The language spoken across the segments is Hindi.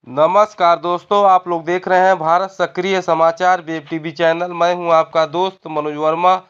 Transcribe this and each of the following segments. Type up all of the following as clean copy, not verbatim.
नमस्कार दोस्तों, आप लोग देख रहे हैं भारत सक्रिय समाचार वेब टीवी चैनल। मैं हूं आपका दोस्त मनोज वर्मा।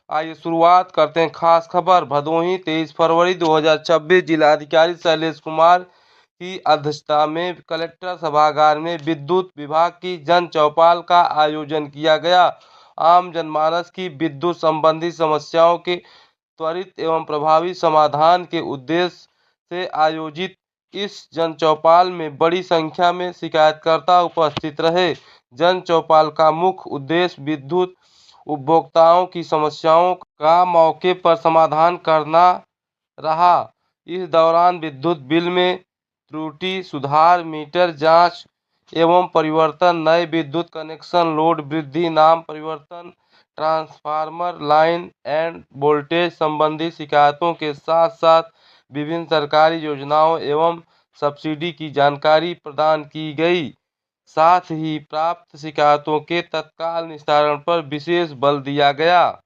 आइए शुरुआत करते हैं खास खबर। भदोही 23 फरवरी 2026 जिलाधिकारी शैलेश कुमार की अध्यक्षता में कलेक्टर सभागार में विद्युत विभाग की जन चौपाल का आयोजन किया गया। आम जनमानस की विद्युत संबंधी समस्याओं के त्वरित एवं प्रभावी समाधान के उद्देश्य से आयोजित इस जन चौपाल में बड़ी संख्या में शिकायतकर्ता उपस्थित रहे। जन चौपाल का मुख्य उद्देश्य विद्युत उपभोक्ताओं की समस्याओं का मौके पर समाधान करना रहा। इस दौरान विद्युत बिल में त्रुटि सुधार, मीटर जांच एवं परिवर्तन, नए विद्युत कनेक्शन, लोड वृद्धि, नाम परिवर्तन, ट्रांसफार्मर लाइन एंड वोल्टेज संबंधी शिकायतों के साथ साथ विभिन्न सरकारी योजनाओं एवं सब्सिडी की जानकारी प्रदान की गई। साथ ही प्राप्त शिकायतों के तत्काल निस्तारण पर विशेष बल दिया गया।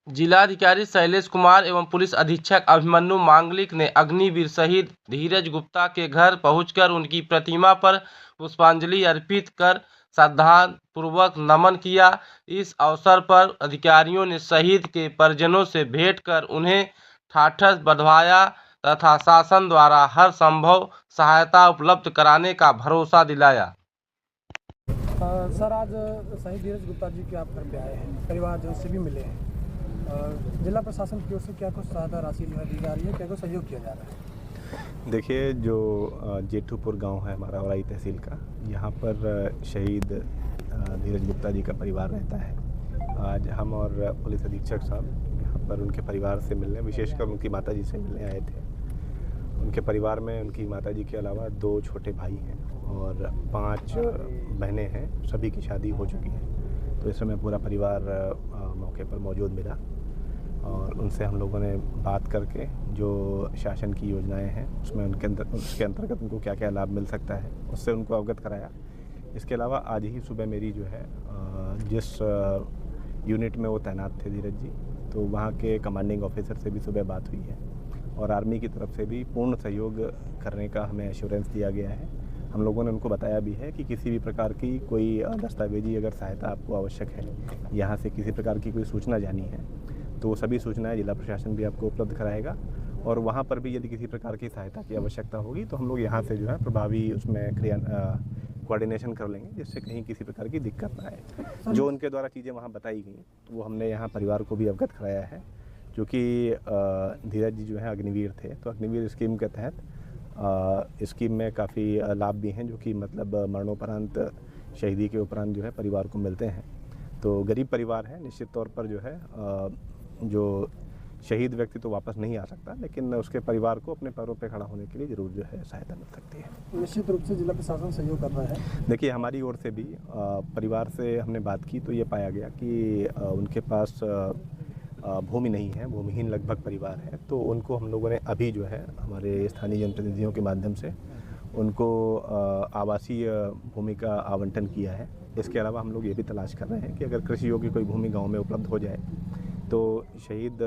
जिलाधिकारी शैलेश कुमार एवं पुलिस अधीक्षक अभिमन्यु मांगलिक ने अग्निवीर शहीद धीरज गुप्ता के घर पहुंचकर उनकी प्रतिमा पर पुष्पांजलि अर्पित कर श्रद्धापूर्वक नमन किया। इस अवसर पर अधिकारियों ने शहीद के परिजनों से भेंट कर उन्हें ठाठस बंधवाया तथा शासन द्वारा हर संभव सहायता उपलब्ध कराने का भरोसा दिलाया। सर, आज शहीद धीरज गुप्ता जी के आप घर पे आए हैं, परिवारजन से भी मिले हैं। जिला प्रशासन की ओर से क्या कुछ सहायता राशि दी जा रही है, क्या कुछ सहयोग किया जा रहा है? देखिए, जो जेठूपुर गांव है हमारा औराई तहसील का, यहाँ पर शहीद धीरज गुप्ता जी का परिवार रहता है। आज हम और पुलिस अधीक्षक साहब यहाँ पर उनके परिवार से मिलने, विशेषकर उनकी माताजी से मिलने आए थे। उनके परिवार में उनकी माताजी के अलावा 2 छोटे भाई हैं और 5 बहनें हैं। सभी की शादी हो चुकी है। तो इस समय पूरा परिवार मौके पर मौजूद मिला और उनसे हम लोगों ने बात करके जो शासन की योजनाएं हैं उसके अंतर्गत उनको क्या क्या लाभ मिल सकता है उससे उनको अवगत कराया। इसके अलावा आज ही सुबह मेरी जो है जिस यूनिट में वो तैनात थे धीरज जी, तो वहाँ के कमांडिंग ऑफिसर से भी सुबह बात हुई है और आर्मी की तरफ से भी पूर्ण सहयोग करने का हमें एश्योरेंस दिया गया है। हम लोगों ने उनको बताया भी है कि किसी भी प्रकार की कोई दस्तावेजी अगर सहायता आपको आवश्यक है, यहाँ से किसी प्रकार की कोई सूचना जानी है, तो सभी सूचनाएं जिला प्रशासन भी आपको उपलब्ध कराएगा और वहाँ पर भी यदि किसी प्रकार की सहायता की आवश्यकता होगी तो हम लोग यहाँ से जो है प्रभावी उसमें कोऑर्डिनेशन कर लेंगे, जिससे कहीं किसी प्रकार की दिक्कत ना आए। जो उनके द्वारा चीज़ें वहाँ बताई गई तो वो हमने यहाँ परिवार को भी अवगत कराया है। क्योंकि धीरज जी जो है अग्निवीर थे, तो अग्निवीर स्कीम के तहत स्कीम में काफ़ी लाभ भी हैं जो कि मतलब मरणोपरांत, शहीदी के उपरांत जो है परिवार को मिलते हैं। तो गरीब परिवार है, निश्चित तौर पर जो है जो शहीद व्यक्ति तो वापस नहीं आ सकता, लेकिन उसके परिवार को अपने पैरों पे खड़ा होने के लिए ज़रूर जो है सहायता मिल सकती है। निश्चित रूप से जिला प्रशासन सहयोग कर रहा है। देखिए, हमारी ओर से भी परिवार से हमने बात की तो ये पाया गया कि उनके पास भूमि नहीं है, भूमिहीन लगभग परिवार है। तो उनको हम लोगों ने अभी जो है हमारे स्थानीय जनप्रतिनिधियों के माध्यम से उनको आवासीय भूमि का आवंटन किया है। इसके अलावा हम लोग ये भी तलाश कर रहे हैं कि अगर कृषि योग्य कोई भूमि गांव में उपलब्ध हो जाए तो शहीद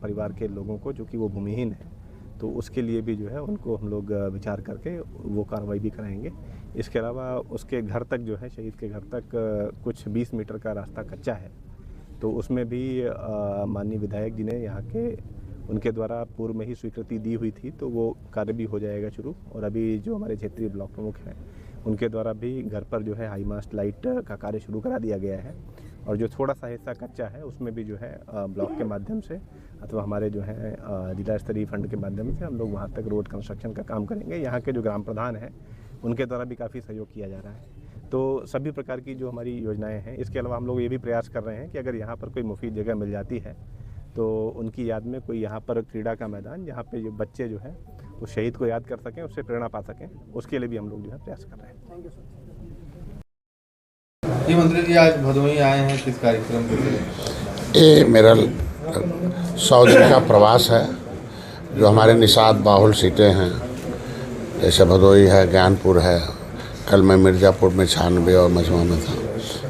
परिवार के लोगों को, जो कि वो भूमिहीन है, तो उसके लिए भी जो है उनको हम लोग विचार करके वो कार्रवाई भी कराएंगे। इसके अलावा उसके घर तक जो है, शहीद के घर तक कुछ 20 मीटर का रास्ता कच्चा है, तो उसमें भी माननीय विधायक जी ने यहाँ के उनके द्वारा पूर्व में ही स्वीकृति दी हुई थी, तो वो कार्य भी हो जाएगा शुरू। और अभी जो हमारे क्षेत्रीय ब्लॉक प्रमुख हैं उनके द्वारा भी घर पर जो है हाई मास्ट लाइट का कार्य शुरू करा दिया गया है। और जो थोड़ा सा हिस्सा कच्चा है उसमें भी जो है ब्लॉक के माध्यम से अथवा हमारे जो है जिला स्तरीय फंड के माध्यम से हम लोग वहाँ तक रोड कंस्ट्रक्शन का काम करेंगे। यहाँ के जो ग्राम प्रधान हैं उनके द्वारा भी काफ़ी सहयोग किया जा रहा है। तो सभी प्रकार की जो हमारी योजनाएं हैं, इसके अलावा हम लोग ये भी प्रयास कर रहे हैं कि अगर यहाँ पर कोई मुफीद जगह मिल जाती है तो उनकी याद में कोई यहाँ पर क्रीड़ा का मैदान, जहाँ पे जो बच्चे जो है उस शहीद को याद कर सकें, उससे प्रेरणा पा सकें, उसके लिए भी हम लोग जो है प्रयास कर रहे हैं। Thank you sir. जी मंत्री जी, आज भदोही आए हैं, किस कार्यक्रम के लिए? ये मेरा 100 दिन का प्रवास है। जो हमारे निषाद बाहुल सीटें हैं, जैसे भदोही है, ज्ञानपुर है, कल मैं मिर्ज़ापुर में 96 और मजमा में था,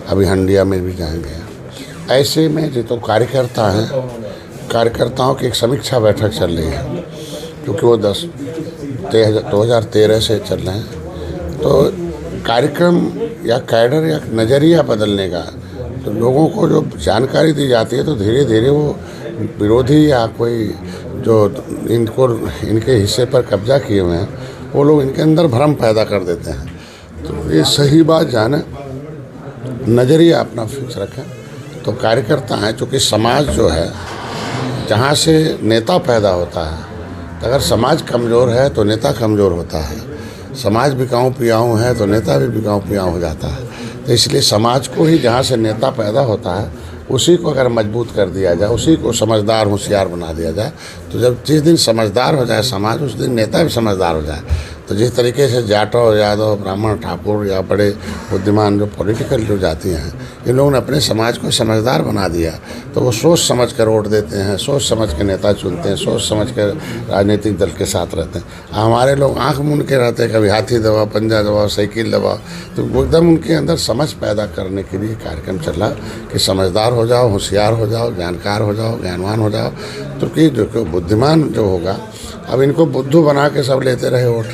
अभी हंडिया में भी जाएंगे। ऐसे में जो तो कार्यकर्ता हैं, कार्यकर्ताओं की एक समीक्षा बैठक चल रही है, क्योंकि वो 2013 से चल रहे हैं। तो कार्यक्रम या कैडर या नज़रिया बदलने का, तो लोगों को जो जानकारी दी जाती है तो धीरे धीरे वो विरोधी या कोई जो इनके हिस्से पर कब्जा किए हुए हैं वो लोग इनके अंदर भ्रम पैदा कर देते हैं। तो ये सही बात जाने, नज़रिया अपना फिक्स रखें। तो कार्यकर्ता हैं, चूँकि समाज जो है जहाँ से नेता पैदा होता है, तो अगर समाज कमज़ोर है तो नेता कमज़ोर होता है, समाज बिकाऊ पियाऊ है तो नेता भी बिकाऊ पियाऊ हो जाता है। तो इसलिए समाज को ही जहाँ से नेता पैदा होता है उसी को अगर मजबूत कर दिया जाए, उसी को समझदार होशियार बना दिया जाए, तो जब जिस दिन समझदार हो जाए समाज, उस दिन नेता भी समझदार हो जाए। तो जिस तरीके से जाटव, यादव, ब्राह्मण, ठाकुर या बड़े बुद्धिमान जो पॉलिटिकल जो जाति हैं, इन लोगों ने अपने समाज को समझदार बना दिया, तो वो सोच समझ कर वोट देते हैं, सोच समझ के नेता चुनते हैं, सोच समझ कर राजनीतिक दल के साथ रहते हैं। हमारे लोग आँख मूंद के रहते हैं, कभी हाथी दबाओ, पंजा दबाओ, साइकिल दबाओ, तो एकदम उनके अंदर समझ पैदा करने के लिए कार्यक्रम चला कि समझदार हो जाओ, होशियार हो जाओ, जानकार हो जाओ, ज्ञानवान हो जाओ। तो कि जो बुद्धिमान जो होगा, अब इनको बुद्धू बना के सब लेते रहे वोट,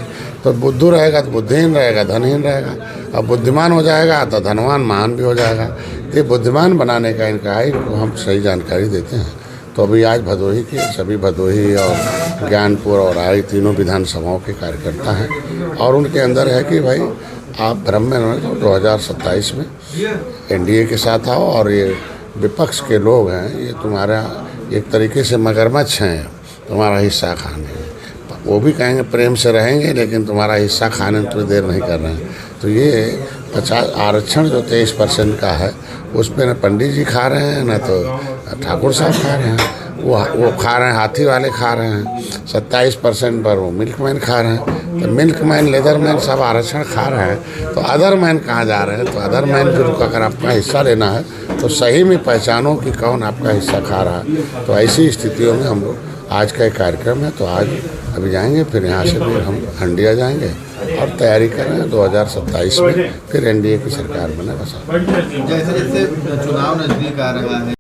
तो बुद्धू रहेगा तो बुद्धिहीन रहेगा, धनहीन रहेगा। अब बुद्धिमान हो जाएगा तो धनवान महान भी हो जाएगा। ये बुद्धिमान बनाने का इनका है, इनको हम सही जानकारी देते हैं। तो अभी आज भदोही के सभी, भदोही और ज्ञानपुर और आई तीनों विधानसभाओं के कार्यकर्ता हैं, और उनके अंदर है कि भाई आप भ्रम में न जाओ, 2027 में एनडीए के साथ आओ, और ये विपक्ष के लोग हैं, ये तुम्हारा एक तरीके से मगरमच्छ हैं, तुम्हारा हिस्सा खाने। वो भी कहेंगे प्रेम से रहेंगे, लेकिन तुम्हारा हिस्सा खाने में थोड़ी देर नहीं कर रहे हैं। तो ये 50 आरक्षण जो 23% का है, उस पर न पंडित जी खा रहे हैं, न तो ठाकुर साहब खा रहे हैं। वो खा रहे हैं, हाथी वाले खा रहे हैं। 27% पर वो मिल्कमैन खा रहे हैं। तो मिल्कमैन, लेदरमैन सब आरक्षण खा रहे हैं, तो अदरमैन कहाँ जा रहे हैं? तो अदरमैन जो अगर आपका हिस्सा लेना है तो सही में पहचानो कि कौन आपका हिस्सा खा रहा है। तो ऐसी स्थितियों में हम लोग, आज का एक कार्यक्रम है, तो आज अभी जाएंगे, फिर यहाँ से फिर हम हंडिया जाएंगे और तैयारी कर रहे हैं 2027 में फिर एनडीए की सरकार बने। बस जैसे जैसे चुनाव नजदीक आ रहा है,